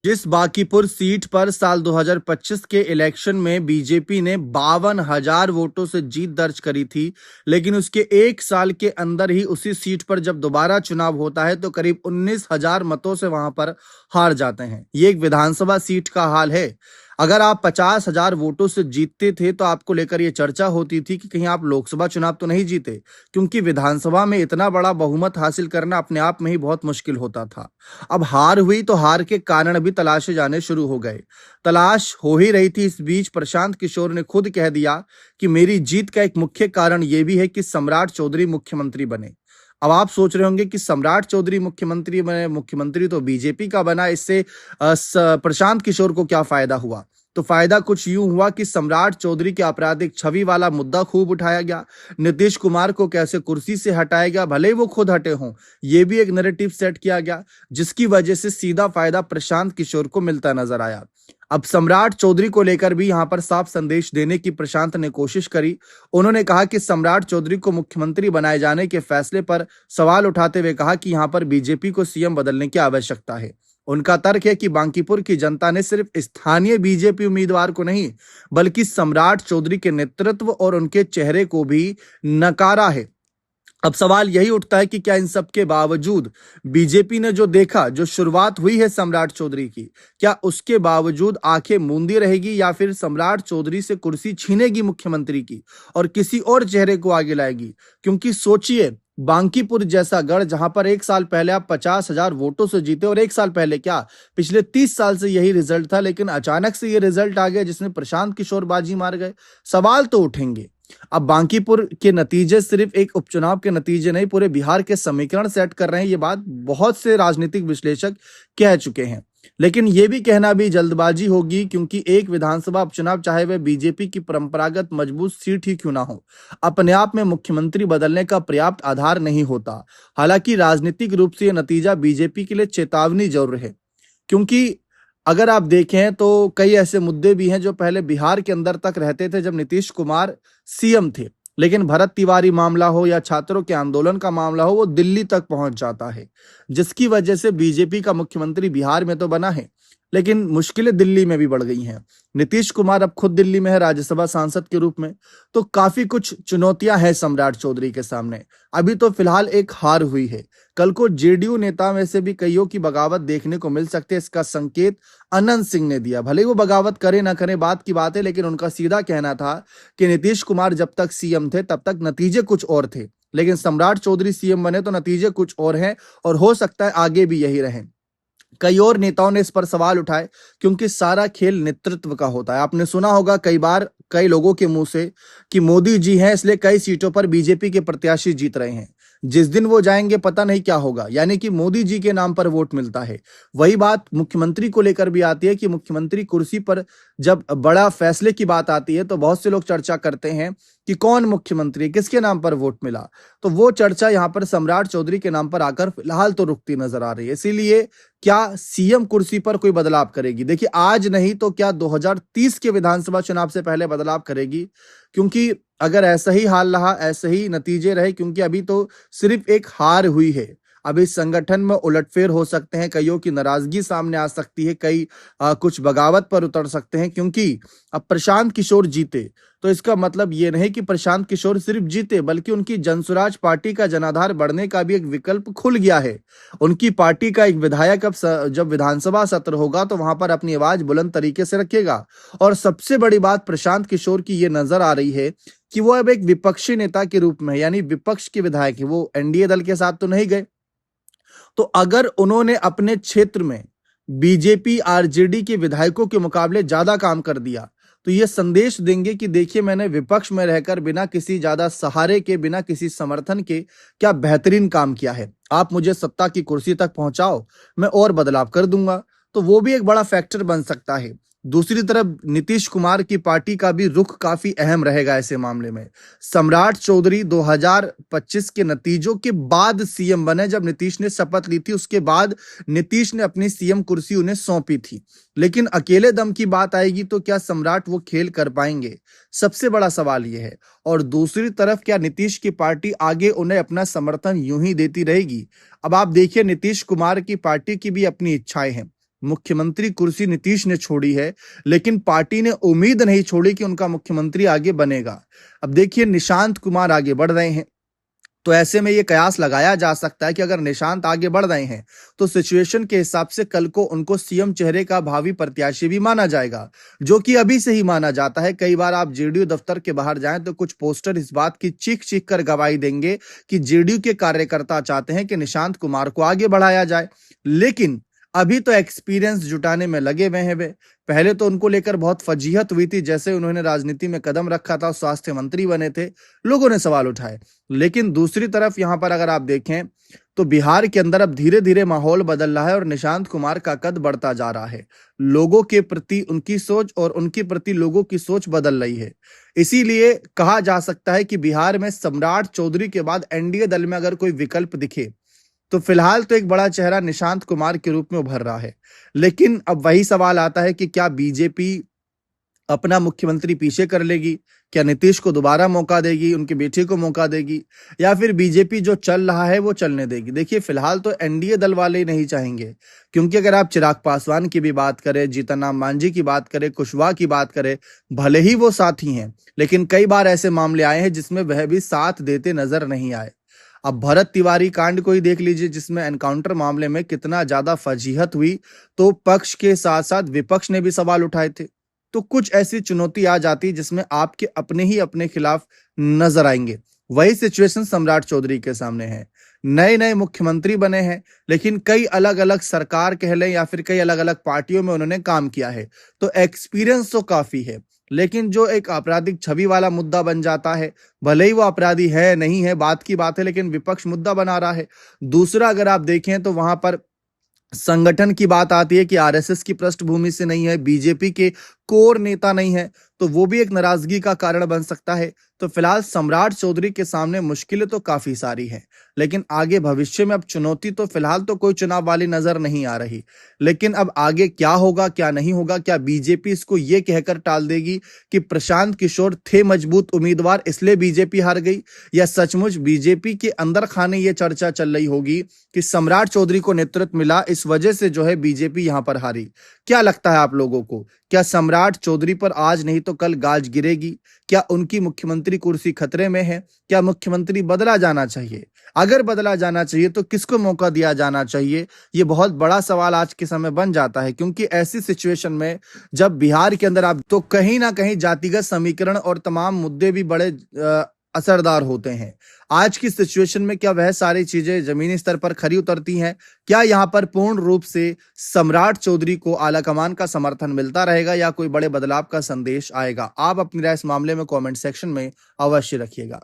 जिस बांकीपुर सीट पर साल 2025 के इलेक्शन में बीजेपी ने 52,000 वोटों से जीत दर्ज करी थी, लेकिन उसके एक साल के अंदर ही उसी सीट पर जब दोबारा चुनाव होता है तो करीब 19,000 मतों से वहां पर हार जाते हैं। ये एक विधानसभा सीट का हाल है। अगर आप 50,000 वोटों से जीतते थे तो आपको लेकर ये चर्चा होती थी कि कहीं आप लोकसभा चुनाव तो नहीं जीते, क्योंकि विधानसभा में इतना बड़ा बहुमत हासिल करना अपने आप में ही बहुत मुश्किल होता था। अब हार हुई तो हार के कारण भी तलाशे जाने शुरू हो गए। तलाश हो ही रही थी, इस बीच प्रशांत किशोर ने खुद कह दिया कि मेरी जीत का एक मुख्य कारण यह भी है कि सम्राट चौधरी मुख्यमंत्री बने। अब आप सोच रहे होंगे कि सम्राट चौधरी मुख्यमंत्री बने, मुख्यमंत्री तो बीजेपी का बना, इससे प्रशांत किशोर को क्या फायदा हुआ? तो फायदा कुछ यूं हुआ कि सम्राट चौधरी के आपराधिक छवि वाला मुद्दा खूब उठाया गया। नीतीश कुमार को कैसे कुर्सी से हटाया गया, भले ही वो खुद हटे हों, ये भी एक नैरेटिव सेट किया गया, जिसकी वजह से सीधा फायदा प्रशांत किशोर को मिलता नजर आया। अब सम्राट चौधरी को लेकर भी यहां पर साफ संदेश देने की प्रशांत ने कोशिश करी। उन्होंने कहा कि सम्राट चौधरी को मुख्यमंत्री बनाए जाने के फैसले पर सवाल उठाते हुए कहा कि यहां पर बीजेपी को सीएम बदलने की आवश्यकता है। उनका तर्क है कि बांकीपुर की जनता ने सिर्फ स्थानीय बीजेपी उम्मीदवार को नहीं, बल्कि सम्राट चौधरी के नेतृत्व और उनके चेहरे को भी नकारा है। अब सवाल यही उठता है कि क्या इन सब के बावजूद बीजेपी ने जो देखा, जो शुरुआत हुई है सम्राट चौधरी की, क्या उसके बावजूद आंखें मूंदी रहेगी या फिर सम्राट चौधरी से कुर्सी छीनेगी मुख्यमंत्री की और किसी और चेहरे को आगे लाएगी? क्योंकि सोचिए, बांकीपुर जैसा गढ़ जहां पर एक साल पहले आप 50,000 वोटों से जीते, और एक साल पहले क्या, पिछले 30 साल से यही रिजल्ट था, लेकिन अचानक से ये रिजल्ट आ गया जिसमें प्रशांत किशोर बाजी मार गए। सवाल तो उठेंगे। अब बांकीपुर के नतीजे सिर्फ एक उपचुनाव के नतीजे नहीं, पूरे बिहार के समीकरण सेट कर रहे हैं। ये बात बहुत से राजनीतिक विश्लेषक कह चुके हैं, लेकिन ये भी कहना भी जल्दबाजी होगी, क्योंकि एक विधानसभा उपचुनाव, चाहे वह बीजेपी की परंपरागत मजबूत सीट ही क्यों ना हो, अपने आप में मुख्यमंत्री बदलने का पर्याप्त आधार नहीं होता। हालांकि राजनीतिक रूप से यह नतीजा बीजेपी के लिए चेतावनी जरूर है, क्योंकि अगर आप देखें तो कई ऐसे मुद्दे भी हैं जो पहले बिहार के अंदर तक रहते थे जब नीतीश कुमार सीएम थे, लेकिन भरत तिवारी मामला हो या छात्रों के आंदोलन का मामला हो, वो दिल्ली तक पहुंच जाता है, जिसकी वजह से बीजेपी का मुख्यमंत्री बिहार में तो बना है, लेकिन मुश्किलें दिल्ली में भी बढ़ गई हैं। नीतीश कुमार अब खुद दिल्ली में है राज्यसभा सांसद के रूप में, तो काफी कुछ चुनौतियां हैं सम्राट चौधरी के सामने। अभी तो फिलहाल एक हार हुई है, कल को जेडीयू नेता में से भी कईयों की बगावत देखने को मिल सकती है। इसका संकेत अनंत सिंह ने दिया। भले ही वो बगावत करे ना करे बात की बात है, लेकिन उनका सीधा कहना था कि नीतीश कुमार जब तक सीएम थे तब तक नतीजे कुछ और थे, लेकिन सम्राट चौधरी सीएम बने तो नतीजे कुछ और हैं, और हो सकता है आगे भी यही रहे। कई और नेताओं ने इस पर सवाल उठाए, क्योंकि सारा खेल नेतृत्व का होता है। आपने सुना होगा कई बार कई लोगों के मुंह से कि मोदी जी हैं इसलिए कई सीटों पर बीजेपी के प्रत्याशी जीत रहे हैं, जिस दिन वो जाएंगे पता नहीं क्या होगा, यानी कि मोदी जी के नाम पर वोट मिलता है। वही बात मुख्यमंत्री को लेकर भी आती है कि मुख्यमंत्री कुर्सी पर जब बड़ा फैसले की बात आती है तो बहुत से लोग चर्चा करते हैं कि कौन मुख्यमंत्री, किसके नाम पर वोट मिला। तो वो चर्चा यहाँ पर सम्राट चौधरी के नाम पर आकर फिलहाल तो रुकती नजर आ रही है। इसीलिए क्या सीएम कुर्सी पर कोई बदलाव करेगी? देखिए, आज नहीं तो क्या 2030 के विधानसभा चुनाव से पहले बदलाव करेगी, क्योंकि अगर ऐसा ही हाल रहा, ऐसे ही नतीजे रहे, क्योंकि अभी तो सिर्फ एक हार हुई है, अभी संगठन में उलटफेर हो सकते हैं, कईयों की नाराजगी सामने आ सकती है, कई कुछ बगावत पर उतर सकते हैं, क्योंकि अब प्रशांत किशोर जीते तो इसका मतलब ये नहीं कि प्रशांत किशोर सिर्फ जीते, बल्कि उनकी जनसुराज पार्टी का जनाधार बढ़ने का भी एक विकल्प खुल गया है। उनकी पार्टी का एक विधायक अब जब विधानसभा सत्र होगा तो वहां पर अपनी आवाज बुलंद तरीके से रखेगा। और सबसे बड़ी बात प्रशांत किशोर की ये नजर आ रही है कि वो अब एक विपक्षी नेता के रूप में, यानी विपक्ष के विधायक है, वो एनडीए दल के साथ तो नहीं गए। तो अगर उन्होंने अपने क्षेत्र में बीजेपी आरजेडी के विधायकों के मुकाबले ज्यादा काम कर दिया, तो ये संदेश देंगे कि देखिए, मैंने विपक्ष में रहकर बिना किसी ज्यादा सहारे के, बिना किसी समर्थन के क्या बेहतरीन काम किया है। आप मुझे सत्ता की कुर्सी तक पहुंचाओ, मैं और बदलाव कर दूंगा। तो वो भी एक बड़ा फैक्टर बन सकता है। दूसरी तरफ नीतीश कुमार की पार्टी का भी रुख काफी अहम रहेगा ऐसे मामले में। सम्राट चौधरी 2025 के नतीजों के बाद सीएम बने। जब नीतीश ने शपथ ली थी उसके बाद नीतीश ने अपनी सीएम कुर्सी उन्हें सौंपी थी, लेकिन अकेले दम की बात आएगी तो क्या सम्राट वो खेल कर पाएंगे? सबसे बड़ा सवाल यह है। और दूसरी तरफ क्या नीतीश की पार्टी आगे उन्हें अपना समर्थन यूं ही देती रहेगी? अब आप देखिए, नीतीश कुमार की पार्टी की भी अपनी इच्छाएं हैं। मुख्यमंत्री कुर्सी नीतीश ने छोड़ी है, लेकिन पार्टी ने उम्मीद नहीं छोड़ी कि उनका मुख्यमंत्री आगे बनेगा। अब देखिए निशांत कुमार आगे बढ़ रहे हैं, तो ऐसे में ये कयास लगाया जा सकता है कि अगर निशांत आगे बढ़ रहे हैं तो सिचुएशन के हिसाब से कल को उनको सीएम चेहरे का भावी प्रत्याशी भी माना जाएगा, जो कि अभी से ही माना जाता है। कई बार आप जेडीयू दफ्तर के बाहर जाएं तो कुछ पोस्टर इस बात की चीख चीख कर गवाही देंगे कि जेडीयू के कार्यकर्ता चाहते हैं कि निशांत कुमार को आगे बढ़ाया जाए, लेकिन अभी तो एक्सपीरियंस जुटाने में लगे हुए हैं वे। पहले तो उनको लेकर बहुत फजीहत हुई थी, जैसे उन्होंने राजनीति में कदम रखा था, स्वास्थ्य मंत्री बने थे, लोगों ने सवाल उठाए। लेकिन दूसरी तरफ यहां पर अगर आप देखें तो बिहार के अंदर अब धीरे धीरे माहौल बदल रहा है और निशांत कुमार का कद बढ़ता जा रहा है। लोगों के प्रति उनकी सोच और उनके प्रति लोगों की सोच बदल रही है। इसीलिए कहा जा सकता है कि बिहार में सम्राट चौधरी के बाद एनडीए दल में अगर कोई विकल्प दिखे तो फिलहाल तो एक बड़ा चेहरा निशांत कुमार के रूप में उभर रहा है। लेकिन अब वही सवाल आता है कि क्या बीजेपी अपना मुख्यमंत्री पीछे कर लेगी? क्या नीतीश को दोबारा मौका देगी, उनके बेटे को मौका देगी, या फिर बीजेपी जो चल रहा है वो चलने देगी? देखिए फिलहाल तो एनडीए दल वाले ही नहीं चाहेंगे, क्योंकि अगर आप चिराग पासवान की भी बात करें, जीतन राम मांझी की बात करें, कुशवाहा की बात करें, भले ही वो साथी हैं, लेकिन कई बार ऐसे मामले आए हैं जिसमें वह भी साथ देते नजर नहीं आए। अब भरत तिवारी कांड को ही देख लीजिए, जिसमें एनकाउंटर मामले में कितना ज्यादा फजीहत हुई, तो पक्ष के साथ साथ विपक्ष ने भी सवाल उठाए थे। तो कुछ ऐसी चुनौती आ जाती जिसमें आपके अपने ही अपने खिलाफ नजर आएंगे। वही सिचुएशन सम्राट चौधरी के सामने है। नए नए मुख्यमंत्री बने हैं, लेकिन कई अलग अलग सरकार कह लें या फिर कई अलग अलग पार्टियों में उन्होंने काम किया है, तो एक्सपीरियंस तो काफी है। लेकिन जो एक आपराधिक छवि वाला मुद्दा बन जाता है, भले ही वो अपराधी है नहीं है बात की बात है, लेकिन विपक्ष मुद्दा बना रहा है। दूसरा अगर आप देखें तो वहां पर संगठन की बात आती है कि आरएसएस की पृष्ठभूमि से नहीं है, बीजेपी के कोर नेता नहीं है, तो वो भी एक नाराजगी का कारण बन सकता है। तो फिलहाल सम्राट चौधरी के सामने मुश्किलें तो काफी सारी हैं, लेकिन आगे भविष्य में अब चुनौती तो फिलहाल तो कोई चुनाव वाली नजर नहीं आ रही। लेकिन अब आगे क्या होगा क्या नहीं होगा, क्या बीजेपी इसको ये कहकर टाल देगी कि प्रशांत किशोर थे मजबूत उम्मीदवार इसलिए बीजेपी हार गई, या सचमुच बीजेपी के अंदर खाने ये चर्चा चल रही होगी कि सम्राट चौधरी को नेतृत्व मिला, इस वजह से जो है बीजेपी यहां पर हारी? क्या लगता है आप लोगों को? क्या सम्राट चौधरी पर आज नहीं तो कल गाज गिरेगी? क्या उनकी मुख्यमंत्री कुर्सी खतरे में है? क्या मुख्यमंत्री बदला जाना चाहिए? अगर बदला जाना चाहिए तो किसको मौका दिया जाना चाहिए? ये बहुत बड़ा सवाल आज के समय बन जाता है, क्योंकि ऐसी सिचुएशन में जब बिहार के अंदर आप तो कहीं ना कहीं जातिगत समीकरण और तमाम मुद्दे भी बड़े असरदार होते हैं। आज की सिचुएशन में क्या वह सारी चीजें जमीनी स्तर पर खरी उतरती हैं? क्या यहां पर पूर्ण रूप से सम्राट चौधरी को आलाकमान का समर्थन मिलता रहेगा या कोई बड़े बदलाव का संदेश आएगा? आप अपनी राय इस मामले में कमेंट सेक्शन में अवश्य रखिएगा।